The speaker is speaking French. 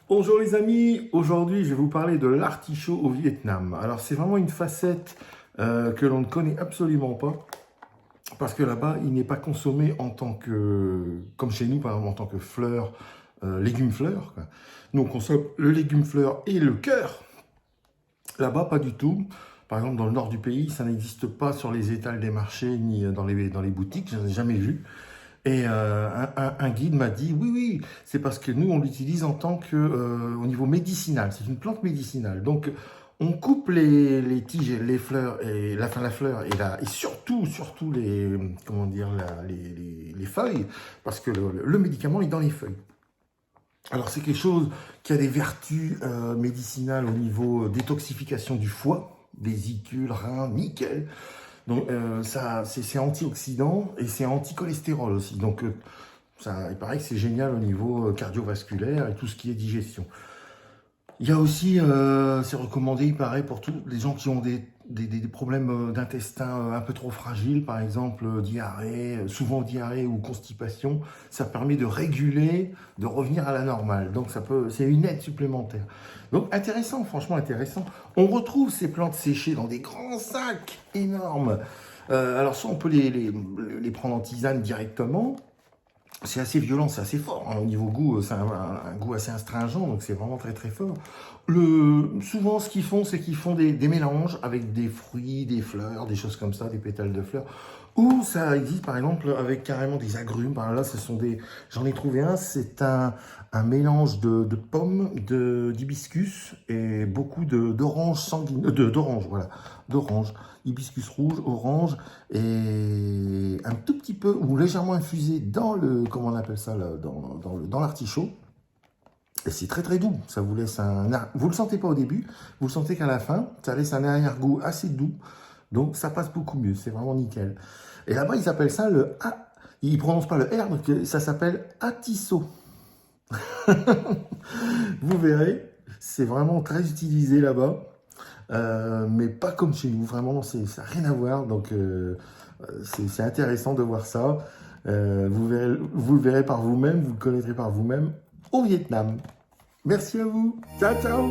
Bonjour les amis, aujourd'hui je vais vous parler de l'artichaut au Vietnam. Alors c'est vraiment une facette que l'on ne connaît absolument pas, parce que là-bas il n'est pas consommé en tant que, comme chez nous par exemple, en tant que fleur, légume fleur, quoi. Nous on consomme le légume fleur et le cœur. Là-bas pas du tout. Par exemple dans le nord du pays ça n'existe pas sur les étals des marchés ni dans les boutiques, je n'en ai jamais vu. Et un guide m'a dit, oui, oui, c'est parce que nous, on l'utilise en tant que, au niveau médicinal. C'est une plante médicinale. Donc, on coupe les tiges, et les fleurs, et la fleur, et surtout comment dire, les feuilles, parce que le médicament est dans les feuilles. Alors, c'est quelque chose qui a des vertus médicinales au niveau détoxification du foie, vésicules, reins, nickel. Donc ça, c'est antioxydant et c'est anti-cholestérol aussi. Donc ça, il paraît que c'est génial au niveau cardiovasculaire et tout ce qui est digestion. Il y a aussi, c'est recommandé, il paraît, pour tous les gens qui ont des problèmes d'intestin un peu trop fragiles, par exemple diarrhée, souvent diarrhée ou constipation. Ça permet de réguler, de revenir à la normale. Donc c'est une aide supplémentaire. Donc intéressant, franchement intéressant. On retrouve ces plantes séchées dans des grands sacs énormes. Alors soit on peut les prendre en tisane directement. C'est assez violent, c'est assez fort, hein. Au niveau goût, c'est un goût assez astringent, donc c'est vraiment très très fort. Souvent, ce qu'ils font, c'est qu'ils font des mélanges avec des fruits, des fleurs, des choses comme ça, des pétales de fleurs. Ou ça existe, par exemple, avec carrément des agrumes. Par là, j'en ai trouvé un, c'est un mélange de pommes, d'hibiscus et beaucoup d'oranges sanguines, d'orange, voilà, d'orange, hibiscus rouge, orange et un tout petit peu ou légèrement infusé dans comment on appelle ça, là, dans l'artichaut. Et c'est très très doux, ça vous laisse vous le sentez pas au début, vous le sentez qu'à la fin, ça laisse un arrière-goût assez doux, donc ça passe beaucoup mieux, c'est vraiment nickel. Et là-bas, ils appellent ça ils prononcent pas le R, donc ça s'appelle atisso. Vous verrez, c'est vraiment très utilisé là-bas, mais pas comme chez nous, vraiment, ça n'a rien à voir, donc c'est intéressant de voir ça. Vous le verrez par vous-même, vous le connaîtrez par vous-même au Vietnam. Merci à vous. Ciao, ciao.